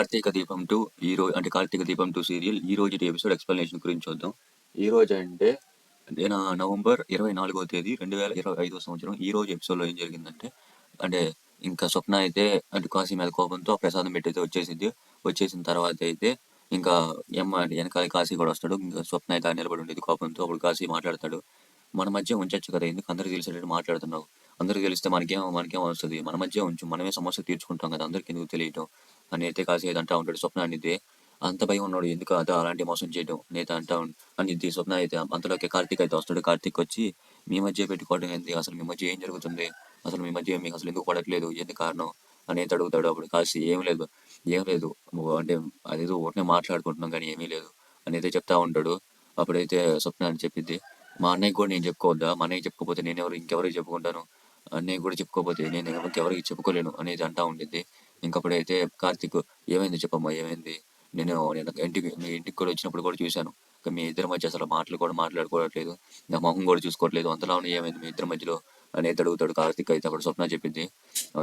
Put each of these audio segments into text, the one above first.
కార్తీక దీపం 2 అంటే కార్తీక దీపం 2 సీరియల్ ఈ రోజు ఎపిసోడ్ ఎక్స్ప్లెనేషన్ గురించి చూద్దాం. ఈ రోజు అంటే నవంబర్ 24వ తేదీ 2025 సంవత్సరం. ఈ రోజు ఎపిసోడ్లో ఏం జరిగిందంటే అంటే ఇంకా స్వప్న అయితే అంటే కాశీ మీద కోపంతో ప్రసాదం పెట్టయితే వచ్చేసిన తర్వాత అయితే ఇంకా వెనకాల కాశీ కూడా వస్తాడు. ఇంకా స్వప్న అయితే నిలబడి ఉండేది కోపంతో. అప్పుడు కాశీ మాట్లాడతాడు, మన మధ్య ఉంచచ్చు కదా, ఎందుకు అందరికి తెలిసేటట్టు మాట్లాడుతున్నావు, అందరికి తెలిస్తే మనకేం వస్తుంది, మన మధ్య ఉంచు, మనమే సమస్య తీర్చుకుంటాం కదా, అందరికి ఎందుకు తెలియటం అని అయితే కాశీ అంటా ఉంటాడు. స్వప్న అనేది అంత భయం ఉన్నాడు, ఎందుకు అదో అలాంటి మోసం చేయడం నేత అంటా అనేది స్వప్న అయితే. అంతలోకి కార్తీక్ అయితే వస్తాడు. కార్తీక్ వచ్చి మీ మధ్య పెట్టుకోవడం ఏంది, అసలు మీ మధ్య ఏం జరుగుతుంది, అసలు మీ మధ్య మీకు అసలు ఎందుకు పడట్లేదు, ఏంది కారణం అనేది అడుగుతాడు. అప్పుడు కాశీ ఏం లేదు అంటే అదేదో ఒకటే మాట్లాడుకుంటున్నాం కానీ ఏమీ లేదు అనేది చెప్తా ఉంటాడు. అప్పుడైతే స్వప్న అని చెప్పిద్ది, మా అన్నయ్య కూడా నేను చెప్పుకోవద్దా, మా అన్నయ్య చెప్పుకోకపోతే నేను ఇంకెవరికి చెప్పుకుంటాను, అన్నయ్య కూడా చెప్పుకోకపోతే నేను ఇంకెవరికి చెప్పుకోలేను అనేది అంటా ఉండిద్ది. ఇంకప్పుడైతే కార్తీక్ ఏమైంది చెప్పమ్మా, ఏమైంది, నేను మీ ఇంటికి కూడా వచ్చినప్పుడు కూడా చూశాను, మీ ఇద్దరి మధ్య అసలు మాటలు కూడా మాట్లాడుకోవట్లేదు, నా మొహం కూడా చూసుకోవట్లేదు, అంతలా ఏమైంది మీ ఇద్దరి మధ్యలో అనేది అడుగుతాడు కార్తీక్ అయితే. అప్పుడు స్వప్న చెప్పింది,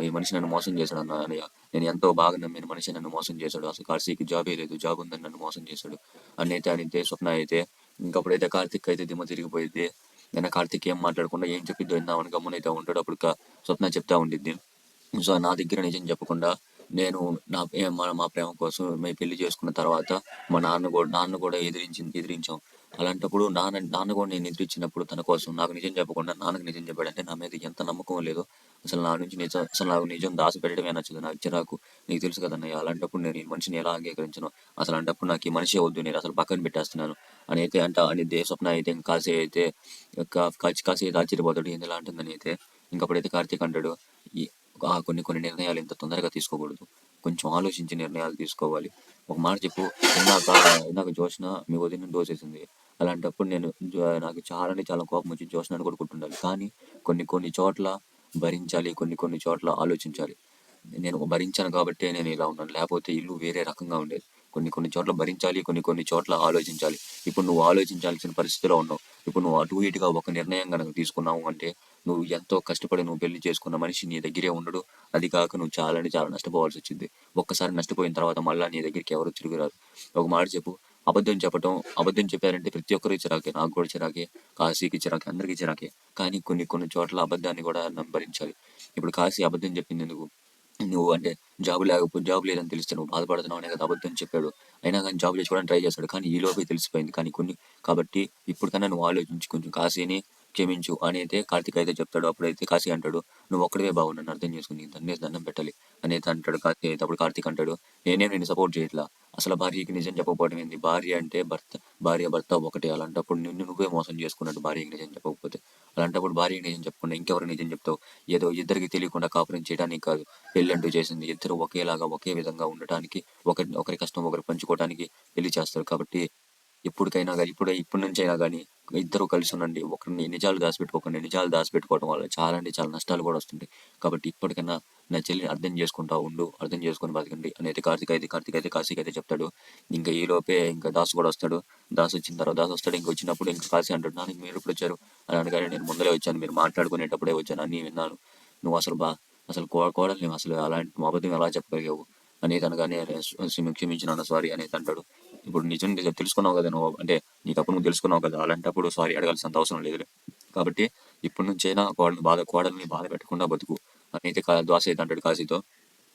ఈ మనిషి నన్ను మోసం చేశాడు అన్న, నేను ఎంతో బాగా నమ్మిన మనిషి నన్ను మోసం చేశాడు, అసలు కార్తీక్ జాబే లేదు, జాబ్ ఉందని నన్ను మోసం చేశాడు అనితే స్వప్న అయితే. ఇంకప్పుడైతే కార్తీక్ అయితే దిమ్మ తిరిగిపోయింది. నేను కార్తీక్ ఏం మాట్లాడకుండా ఏం చెప్పిద్దో విందామని గమ్మునైతే ఉంటాడు. అప్పుడు స్వప్న చెప్తా ఉండిద్ది, సో నా దగ్గర నిజం చెప్పకుండా నేను మా ప్రేమ కోసం మేము పెళ్లి చేసుకున్న తర్వాత మా నాన్న కూడా ఎదిరించాం. అలాంటప్పుడు నాన్న కూడా నేను ఎదిరించినప్పుడు తన కోసం నాకు నిజం చెప్పకుండా నాన్నకు నిజం చెప్పాడంటే నా మీద ఎంత నమ్మకం లేదు, అసలు నాకు నిజం దాచిపెట్టడమే నచ్చదు, నాకు చిరాకు, నీకు తెలుసు కదన్నయ్య, అలాంటప్పుడు నేను ఈ మనిషిని ఎలా అంగీకరించను, అసలు అలాంటప్పుడు నాకు ఈ మనిషి వద్దు, నేను అసలు పక్కన పెట్టేస్తున్నాను అనేది అనేది స్వప్న అయితే. కాశీ అయితే ఆశ్చర్యపోతాడు, ఎందులా అంటుందని అయితే. ఇంకప్పుడైతే కార్తీక్ అంటాడు, కొన్ని నిర్ణయాలు ఇంత తొందరగా తీసుకోకూడదు, కొంచెం ఆలోచించి నిర్ణయాలు తీసుకోవాలి, ఒక మాట చెప్పు, ఇందాక జోష్న మీ వదిన దోసేసింది, అలాంటప్పుడు నాకు చాలా కోపం వచ్చి జోష్నని కూడా కొట్టుండాలి, కానీ కొన్ని చోట్ల భరించాలి, కొన్ని చోట్ల ఆలోచించాలి, నేను భరించాను కాబట్టి నేను ఇలా ఉన్నాను, లేకపోతే ఇల్లు వేరే రకంగా ఉండేది, కొన్ని చోట్ల భరించాలి, కొన్ని చోట్ల ఆలోచించాలి, ఇప్పుడు నువ్వు ఆలోచించాల్సిన పరిస్థితిలో ఉన్నావు, ఇప్పుడు నువ్వు అటు ఇటుగా ఒక నిర్ణయం కనుక తీసుకున్నావు అంటే నువ్వు ఎంతో కష్టపడి నువ్వు పెళ్లి చేసుకున్న మనిషి నీ దగ్గరే ఉండడు, అది కాక నువ్వు చాలా నష్టపోవాల్సి వచ్చింది, ఒక్కసారి నష్టపోయిన తర్వాత మళ్ళీ నీ దగ్గరికి ఎవరు తిరిగిరారు, ఒక మాట చెప్పు, అబద్ధం చెప్పారంటే ప్రతి ఒక్కరికి చిరాకే, నాకు కూడా చిరాకే, కాశీకి చిరాకే, అందరికీ చిరాకే, కానీ కొన్ని చోట్ల అబద్ధాన్ని కూడా భరించాలి. ఇప్పుడు కాశీ అబద్ధం చెప్పింది ఎందుకు, నువ్వు అంటే జాబ్ లేదని తెలిస్తే నువ్వు బాధపడుతున్నావు అనే కదా అబద్ధం చెప్పాడు, అయినా కానీ జాబ్ చేసుకోవడానికి ట్రై చేశాడు, కానీ ఈ లోపే తెలిసిపోయింది, కాబట్టి ఇప్పటికన్నా నువ్వు ఆలోచించి కొంచెం కాశీని క్షమించు అని అయితే కార్తీక్ అయితే చెప్తాడు. అప్పుడైతే కాశీ అంటాడు, నువ్వు ఒక్కడే బాబు నన్ను అర్థం చేసుకుని దండం పెట్టాలి అని అయితే అంటాడు కాశీ అయితే. అప్పుడు కార్తీక్ అంటాడు, నేనేం నేను సపోర్ట్ చేయట్లా, అసలు భార్యకి నిజం చెప్పకపోవడం ఏంది, భార్య భర్త ఒకటే, అలాంటప్పుడు నువ్వే మోసం చేసుకున్నట్టు భార్యకి నిజం చెప్పకపోతే, అలాంటప్పుడు భార్యకి నిజం చెప్పకుండా ఇంకెవరికి నిజం చెప్తావు, ఏదో ఇద్దరికి తెలియకుండా కాపురం చేయడానికి కాదు పెళ్లి అంటూ చేసింది, ఇద్దరు ఒకే విధంగా ఉండటానికి, ఒకరి కష్టం ఒకరు పంచుకోవడానికి పెళ్లి చేస్తారు, కాబట్టి ఎప్పటికైనా కానీ ఇప్పటి నుంచి అయినా కానీ ఇద్దరు కలిసి ఉండండి, ఒకరిని నిజాలు దాచిపెట్టుకోవడం వల్ల చాలా నష్టాలు కూడా వస్తుంటాయి, కాబట్టి ఇప్పటికైనా నా చెల్లిని అర్థం చేసుకొని బతకండి అనేది కార్తీక్ అయితే కాశీకి అయితే చెప్తాడు. ఇంకా ఈ లోపే ఇంకా దాసు కూడా వస్తాడు. దాసు వస్తాడు. ఇంకా వచ్చినప్పుడు ఇంకా కాశీ అంటాడు, నాన్న మీరు ఎప్పుడు వచ్చారు అని అనగానే, నేను ముందరే వచ్చాను, మీరు మాట్లాడుకునేటప్పుడే వచ్చాను, అన్నీ విన్నాను, నువ్వు అసలు కోడల్ని అసలు అలాంటి అబద్ధం ఎలా చెప్పగలిగావు అనేది అనగానే, క్షమించినాను, సారీ అనేది అంటాడు. ఇప్పుడు నిజం తెలుసుకున్నావు కదా నువ్వు, అంటే నీకు అప్పుడు నువ్వు తెలుసుకున్నావు కదా, అలాంటప్పుడు సారీ అడగాల్సినంత అవసరం లేదు, కాబట్టి ఇప్పటి నుంచైనా కోడల్ని బాధ పెట్టకుండా బతుకు అయితే దోశ అయితే అంటాడు కాశీతో.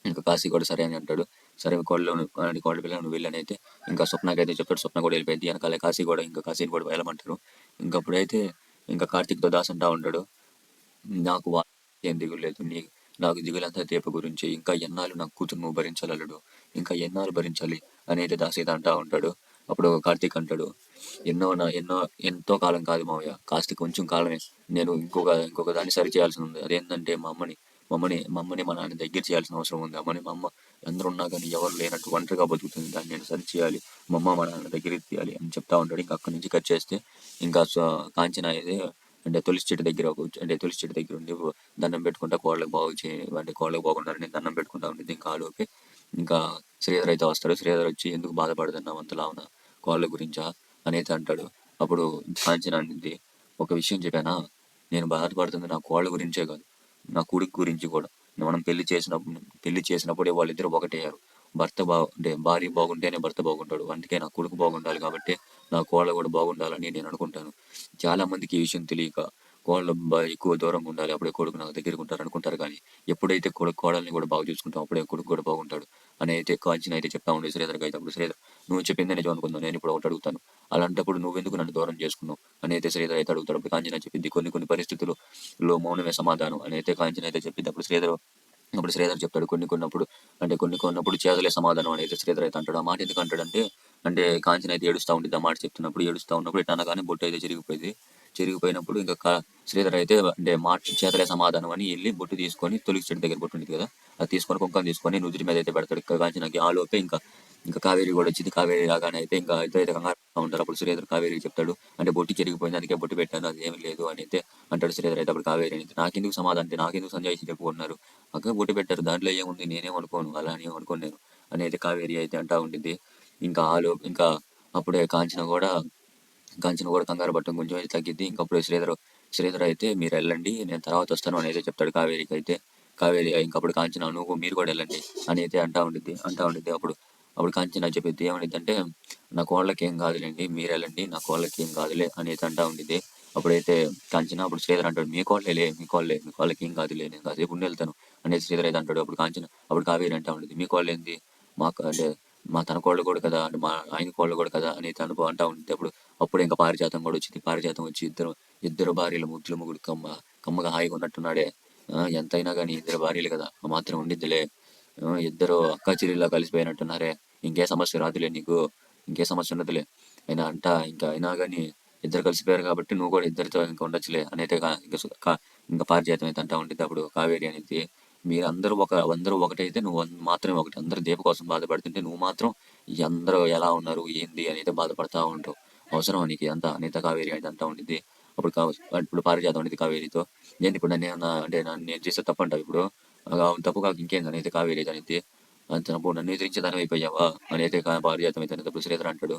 ఇంకా కాశీ కూడా సరే అని అంటాడు. సరే కోడల పిల్లలు నువ్వు వెళ్ళని అయితే ఇంకా స్వప్నకి అయితే చెప్తాడు. స్వప్న కూడా వెళ్ళిపోయింది. వెనకాల కాశీని కూడా వెళ్ళమంటారు. ఇంకప్పుడైతే ఇంకా కార్తీక్తో దాస్ అంటా ఉంటాడు, నాకు ఏం దిగులు లేదు, నాకు దిగులంతా దీప గురించి, ఇంకా ఎన్నాళ్ళు నాకు కూతురు నువ్వు భరించాలడు, ఇంకా ఎన్నాళ్ళు భరించాలి అనేది దాసీత అంటా ఉంటాడు. అప్పుడు కార్తీక్ అంటాడు, ఎంతో కాలం కాదు మావయ్య, కాస్త కొంచెం కాలమే, నేను ఇంకొక దాన్ని సరి చేయాల్సి ఉంది, అదేంటంటే మా అమ్మని మా నాన్న దగ్గర చేయాల్సిన అవసరం ఉంది, మా అమ్మ అందరూ ఉన్నా కానీ ఎవరు లేనట్టు ఒంటరిగా బతుకుతుంది, దాన్ని నేను సరి చేయాలి, మా నాన్న దగ్గరికి తీయాలి అని చెప్తా ఉంటాడు. ఇంకా అక్కడి నుంచి కట్ చేస్తే ఇంకా కాంచన అయితే అంటే తులసి చెట్టు దగ్గర ఉండి దండం పెట్టుకుంటా కోళ్ళకి బాగున్నారని దండం పెట్టుకుంటా ఉండేది. ఇంకా ఆలోపే ఇంకా శ్రీధర్ అయితే వస్తాడు. శ్రీధర్ వచ్చి, ఎందుకు బాధపడుతున్నావు అంతలా ఉన్నా కోళ్ళ గురించా అనేది అంటాడు. అప్పుడు కాంచన అనేది, ఒక విషయం చెప్పానా, నేను బాధపడుతుంది నా కోళ్ళ గురించే కాదు, నా కొడుకు గురించి కూడా, మనం పెళ్లి చేసినప్పుడే వాళ్ళిద్దరూ ఒకటయ్యారు, అంటే భార్య బాగుంటేనే భర్త బాగుంటాడు. అందుకే నా కొడుకు బాగుండాలి కాబట్టి నా కోడలు కూడా బాగుండాలని నేను అనుకుంటాను. చాలా మందికి ఈ విషయం తెలియక కోడలు ఎక్కువ దూరంగా ఉండాలి, అప్పుడే కొడుకు నాకు దగ్గరగా ఉంటారు అనుకుంటారు. కానీ ఎప్పుడైతే కోడల్ని కూడా బాగా చూసుకుంటాం అప్పుడే కొడుకు కూడా బాగుంటాడు అని అయితే కాంచన అయితే చెప్తా ఉండే శ్రీధర్కి. అయితే అప్పుడు శ్రీధర్, నువ్వు చెప్పిందే నిజం అనుకుందాం, నేను ఇప్పుడు ఒకటి అడుగుతాను, అలాంటప్పుడు నువ్వెందుకు నన్ను దూరం చేసుకున్నావు అని అయితే శ్రీధర్ అయితే అడుగుతాడు. అప్పుడు కాంచన చెప్పింది, కొన్ని కొన్ని పరిస్థితుల్లో మౌనమే సమాధానం అని అయితే కాంచన అయితే చెప్పింది. అప్పుడు శ్రీధర్ చెప్తాడు, కొన్ని కొన్నప్పుడు చేదలే సమాధానం అనేది శ్రీధర్ అయితే అంటాడు. ఆ మాట ఎందుకు అంటాడంటే, కాంచన అయితే ఏడుస్తూ ఉంటుంది. ఆ మాట చెప్తున్నప్పుడు ఏడుస్తూ ఉన్నప్పుడు ఇటు అనగానే బొట్టు అయితే చెరిగిపోయినప్పుడు ఇంకా శ్రీధర్ అయితే మాట చేతలే సమాధానం అని వెళ్ళి బొట్టు తీసుకొని, తొలికి చెట్టు దగ్గర బొట్టు ఉంటుంది కదా, అది తీసుకొని కుంకం తీసుకొని నుదుటి మీద అయితే పెడతాడు. కాంచనకి ఆ లోపే ఇంకా కావేరి కూడా వచ్చింది. కావేరి రాగానే అయితే ఇంకా ఇద్దరైతే కంగారు పడుతూ ఉంటారు. అప్పుడు శ్రీధర్ కావేరికి చెప్తాడు, బొట్టు చెరిగిపోయింది అందుకే బొట్టు పెట్టాను, అది ఏమి లేదు అని అయితే అంటాడు శ్రీధర్. అయితే అప్పుడు కావేరి అయితే, నాకెందుకు సమాధానం అంటే నాకెందుకు సంజయ్ చెప్పుకున్నారు, అక్క బొట్టు పెట్టారు దాంట్లో ఏముంది, నేనేమనుకోను, అలా అని ఏమనుకోను నేను అని అయితే కావేరి అయితే అంటా ఉండిద్ది. ఇంకా అప్పుడే కాంచన కూడా కంగారు పట్టడం కొంచెం అయితే తగ్గిద్ది. ఇంకప్పుడు శ్రీధర్ అయితే, మీరు వెళ్ళండి నేను తర్వాత వస్తాను అని అయితే చెప్తాడు కావేరికి. అయితే కావేరి ఇంకప్పుడు కాంచన, మీరు కూడా వెళ్ళండి అని అయితే అంటా ఉండిద్ది. అప్పుడు కాంచన చెప్పిద్ది, ఏమనిద్ది అంటే, నా కోళ్ళకి ఏం కాదులేండి, మీరు వెళ్ళండి, నా కోళ్ళకి ఏం కాదులే అని అయితే అంటా ఉండిద్ది. అప్పుడైతే అప్పుడు శ్రీధర్ అంటాడు, మీ కోళ్ళకి ఏం కాదులే, నేను కాసేపు ఉండి వెళ్తాను అనేది శ్రీధర్ అయితే అంటాడు. అప్పుడు కావేరి అంటా ఉండేది, మీ కోళ్ళు ఏంది, మాకు అంటే మా తన కోళ్ళు కూడా కదా, అంటే మా ఆయన కోళ్ళు కూడా కదా అని అంటా ఉంటుంది. అప్పుడు ఇంకా పారిజాతం కూడా వచ్చింది. పారిజాతం వచ్చి ఇద్దరు భార్యలు ముద్దులు ముగ్గురు కమ్మగా హాయిగా ఉన్నట్టున్నాడే, ఎంతైనా కానీ ఇద్దరు భార్యలు కదా, ఆ మాత్రం ఉండిద్దిలే, ఇద్దరు అక్క చెల్లిలా కలిసిపోయినట్టున్నారే, ఇంకే సమస్య రాదులే నీకు, ఇంకే సమస్య ఉండదులే అయినా కానీ ఇద్దరు కలిసిపోయారు కాబట్టి నువ్వు కూడా ఇద్దరితో ఇంకా ఉండొచ్చులే అని అయితే ఇంకా పారిజాతం అయితే అంటా ఉంటుంది. అప్పుడు కావేరి అనేది, అందరూ ఒకటైతే నువ్వు మాత్రమే ఒకటి, అందరూ దీప కోసం బాధపడుతుంటే నువ్వు మాత్రం ఈ అందరూ ఎలా ఉన్నారు ఏంది అని అయితే బాధపడతా ఉంటావు, అవసరం నీకు అంతా అనేది కావేరి అయితే అంటా ఉండిద్ది. ఇప్పుడు పారిజాతం అనేది కావేరితో, ఏంటి ఇప్పుడు నేను చేస్తే తప్పు అంటావు ఇప్పుడు, తప్పు కాక ఇంకేంది అనేది కావేరి అయితే అనేది, అంతప్పుడు నన్ను ఎదిరించే దాని అయిపోయావా అని అయితే పారిజాతం అయితే అప్పుడు శ్రీధర్ అంటాడు.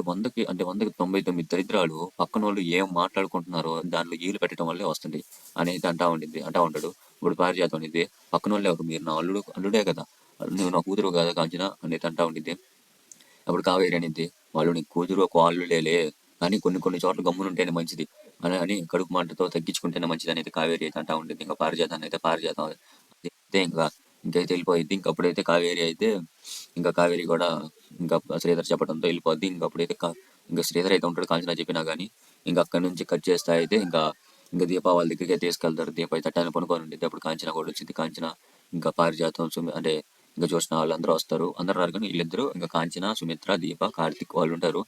వందకి 99 దరిద్రాలు పక్కనోళ్ళు ఏం మాట్లాడుకుంటున్నారో దాంట్లో ఈలు పెట్టడం వల్లే వస్తుంది అని అయితే అంటా ఉంటాడు. ఇప్పుడు పారిజాతం అనేది, పక్కనోళ్ళు ఎవరు, మీరు నా అల్లుడే కదా, నువ్వు నా కూతురు కదా కాంచన అని అయితే అంటా ఉండిద్ది. అప్పుడు కావేరి అనేది, వాళ్ళు నీ కూతురు ఒక అల్లుడేలే, కానీ కొన్ని చోట్ల గమ్మునుంటేనే మంచిది అని కడుపు మంటతో తగ్గించుకుంటేనే మంచిది అనేది కావేరి అయితే అంటా ఉంటుంది. ఇంకా పారిజాతం అయితే ఇంకైతే వెళ్ళిపోయింది. ఇంకప్పుడైతే కావేరి అయితే కావేరి కూడా ఇంకా శ్రీధర్ చెప్పడంతో వెళ్ళిపోద్ది. ఇంకా శ్రీధర్ అయితే ఉంటాడు కాంచన చెప్పినా కానీ. ఇంకా అక్కడి నుంచి కట్ చేస్తా అయితే ఇంకా దీప వాళ్ళ దగ్గరికి తీసుకెళ్తారు. దీప అయితే అట్టాన్ని పనుకొని ఉండేది. అప్పుడు కాంచన కూడా వచ్చింది. కాంచన ఇంకా పారిజాతం ఇంకా జ్యోత్స్న వాళ్ళందరూ వస్తారు. అందరూ రారు కానీ వీళ్ళిద్దరు, ఇంకా కాంచన, సుమిత్ర, దీప, కార్తిక్ వాళ్ళు ఉంటారు.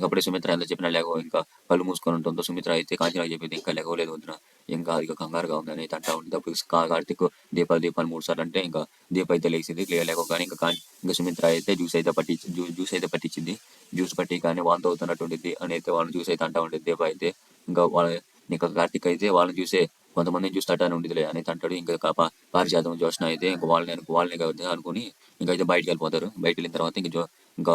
అప్పుడే సుమిత్ర ఎంత చెప్పినా ఇంకా కళ్ళు మూసుకొని ఉంటుందో, సుమిత్ర అయితే కాంచన చెప్పింది, ఇంకా లేవలేదు వదిన, ఇంకా ఇక కంగారుగా ఉందని అయితే అంటా ఉంటుంది. అప్పుడు కార్తిక్ దీపాలు 3 సార్లు అంటే ఇంకా దీప అయితే లేచింది. లేకపోగానే ఇంకా సుమిత్ర అయితే జ్యూస్ అయితే పట్టించింది. జ్యూస్ పట్టి కానీ వాంతి అవుతున్నట్టు ఉండిద్ది అని అయితే వాళ్ళని జ్యూస్ అయితే అంటా ఉండేది. దీప అయితే ఇంకా కార్తిక్ అయితే వాళ్ళని చూసే, కొంతమందిని చూసి తట్టాను ఉండేదిలే అని అంటాడు. ఇంకా పారిజాతం జ్యోత్స్న అయితే ఇంకా వాళ్ళని కదా అనుకుని అయితే బయటికి వెళ్ళిపోతారు. బయటికి వెళ్ళిన తర్వాత ఇంకా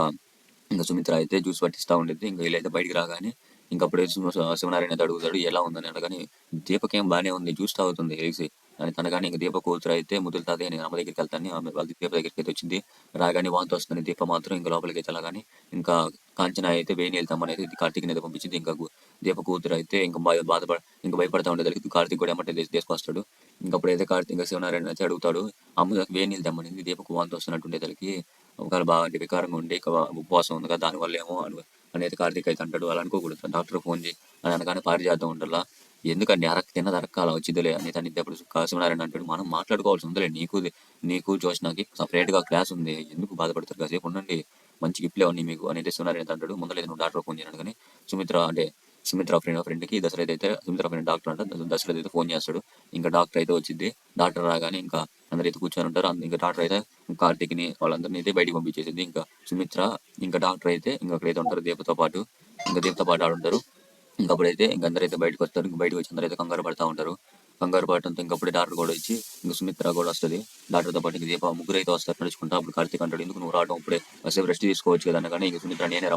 ఇంకా సుమిత్ర అయితే జ్యూస్ పట్టిస్తూ ఉండేది. ఇంకా వీళ్ళైతే బయటికి రాగానే అప్పుడే శివనారాయణ అయితే అడుగుతాడు, ఎలా ఉందని అనగానే, దీపకేం బాగానే ఉంది, జ్యూస్ తాగుతుంది వేసి అని తనగానే. ఇంకా దీప కూతురు అయితే ముదులుతాది, నేను అమ్మ దగ్గరికి వెళ్తాను, ఆమె వాళ్ళ దీప దగ్గరికి అయితే వచ్చింది. రాగానే వాంతి వస్తుంది. దీప మాత్రం ఇంకా లోపలికి అయితే వెళ్ళగానే ఇంకా కాంచన అయితే వేణి వెళ్తామని అయితే కార్తీక్ని అయితే పంపించింది. దీప కూతురు అయితే ఇంకా భయపడతా ఉండేదానికి కార్తీక్ కూడా ఏమంటే తీసుకొస్తాడు. అప్పుడైతే కార్తీక్ ఇంకా శివనారాయణ అయితే అడుగుతాడు, అమ్మ వేణి వెళ్తామని దీపకు వాంతి వస్తున్నట్టు ఉండేదానికి, ఒకవేళ బాగా వికారంగా ఉండి ఉపవాసం ఉంది కదా దానివల్ల ఏమో అనేది కార్తీక్ అయితే అంటాడు. అలా అనుకోకూడదు, డాక్టర్ ఫోన్ చేయి అని అనగానే పారిజాతం ఉండాలా, ఎందుకండి తిన్నది అలా వచ్చిందిలే అని తను అప్పుడు శివనారాయణ అంటాడు, మనం మాట్లాడుకోవాల్సి ఉందిలే, నీకు జ్యోత్స్నకి సపరేట్గా క్లాస్ ఉంది, ఎందుకు బాధపడతారు, కాసేపు ఉండండి, మంచి గిఫ్ట్లే ఉన్నాయి మీకు అనేది శివనారాయణ అంటాడు. ముందలేదు నువ్వు డాక్టర్ ఫోన్ చేయను కానీ సుమిత్ర ఫ్రెండ్కి సుమిత్ర ఫ్రెండ్ డాక్టర్ అంటే దశరథ్ అయితే ఫోన్ చేస్తాడు. ఇంకా డాక్టర్ అయితే వచ్చింది. డాక్టర్ రాగానే ఇంకా అందరైతే కూర్చొని ఉంటారు. ఇంకా డాక్టర్ అయితే కార్తీక్ని వాళ్ళందరినీ అయితే బయటికి పంపించేసింది. ఇంకా సుమిత్ర ఇంకా డాక్టర్ అయితే అక్కడైతే ఉంటారు దీపతో పాటు ఆడుంటారు. అప్పుడైతే అందరైతే బయటకు వస్తారు. బయటకు వచ్చి అందరైతే కంగారు పడతా ఉంటారు. కంగారు పడటంతో అప్పుడే డాక్టర్ కూడా వచ్చి సుమిత్ర కూడా వస్తుంది. డాక్టర్తో పాటు దీప ముగ్గురు అయితే వస్తారు నడుచుకుంటా. అప్పుడు కార్తీక్ అంటాడు, ఎందుకు నువ్వు రావడం, ఇప్పుడే కాసేపు రెస్ట్ తీసుకోవచ్చు కదా అనగానే, సుమిత్ర నేనే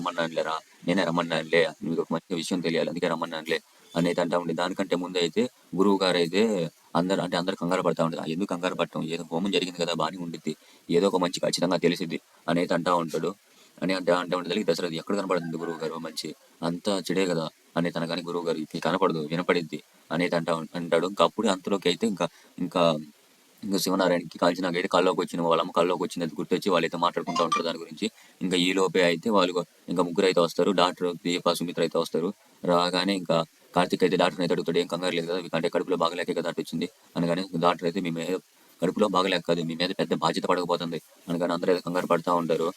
రమ్మన్నానులే, మీకు ఒక మంచి విషయం తెలియాలి అందుకే రమ్మన్నానులే అని అయితే అంటా ఉండే. దానికంటే ముందు అయితే గురువు గారు అయితే అందరు కంగారు పడతా ఉంటారు. ఎందుకు కంగారు పడటం, ఏదో హోమం జరిగింది కదా బాగానే ఉండిద్ది, ఏదో ఒక మంచి ఖచ్చితంగా తెలిసిద్ది అనేది అంటా ఉంటాడు. అని అంటే ఉండేసరికి దశరథ్ ఎక్కడ కనపడుతుంది గురువు గారు మంచి, అంతా చెడే కదా అనేది అనగానే గురువు గారు ఇది కనపడదు వినపడిద్ది అనేది అంటాడు. ఇంకా అప్పుడు అంతలోకి అయితే ఇంకా ఇంకా ఇంకా శివనారాయణకి కాల్చినాకైతే కల్లోకి వచ్చిన వాళ్ళమ్మ కల్లోకి వచ్చినది గుర్తొచ్చి వాళ్ళైతే మాట్లాడుకుంటూ ఉంటారు దాని గురించి. ఇంకా ఈ లోపే అయితే వాళ్ళు ఇంకా ముగ్గురు అయితే వస్తారు, డాక్టర్ దీప సుమిత్ర అయితే వస్తారు. రాగానే ఇంకా కార్తిక్ అయితే డాక్టర్ అయితే అడుగుతాడు, ఏం కంగారు లేదు కదా అంటే కడుపులో బాగలేకే కదా అటు వచ్చింది అనగానే డాక్టర్ అయితే మీ మీద కడుపులో బాగలేక కాదు మీ మీద పెద్ద బాధ్యత పడకపోతుంది అనగానే అందరూ అయితే కంగారు పడతా ఉంటారు.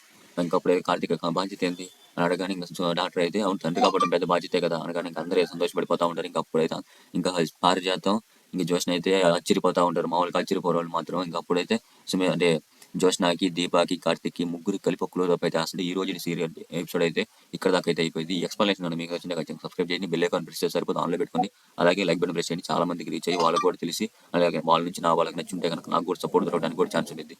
ఇంకా అప్పుడే కార్తిక్ బాధ్యత ఏంటి అని అడగానే ఇంకా డాక్టర్ అయితే అవును తండ్రి కావడం పెద్ద బాధ్యతే కదా అనగానే ఇంకా అందరూ సంతోషపడిపోతా ఉంటారు. ఇంకా అప్పుడైతే ఇంకా పారిజాతం ఇంక జ్యోత్స్న అయితే ఆశ్చర్యపోతా ఉంటారు, మామూలుగా ఆశ్చర్యపోరు వాళ్ళు మాత్రం. ఇంకా అప్పుడైతే అంటే జ్యోత్స్నకి దీపాకి కార్తిక్కి ముగ్గురు కలిపి ఒక క్లోజ్ అప్ అయితే అసలు ఈ రోజు సీరియల్ ఎపిసోడ్ అయితే ఇక్కడ దాకా అయితే అయిపోయింది. ఈ ఎక్స్ప్లెనేషన్ మీకు వచ్చింది ఖచ్చితంగా సబ్స్క్రైబ్ చేయండి, బెల్ ఐకాన్ ప్రెస్ చేస్తే సరిపోతుంది, ఆన్లో పెట్టుకోండి. అలాగే లైక్ బటన్ ప్రెస్ చేయండి, చాలా మందికి రీచ్ అయ్యి వాళ్ళకి కూడా తెలిసి అలాగే వాళ్ళ నుంచి నా వాళ్ళకి నచ్చి ఉంటే కనుక నాకు కూడా సపోర్ట్ దొరకడానికి కూడా ఛాన్స్ ఉంది.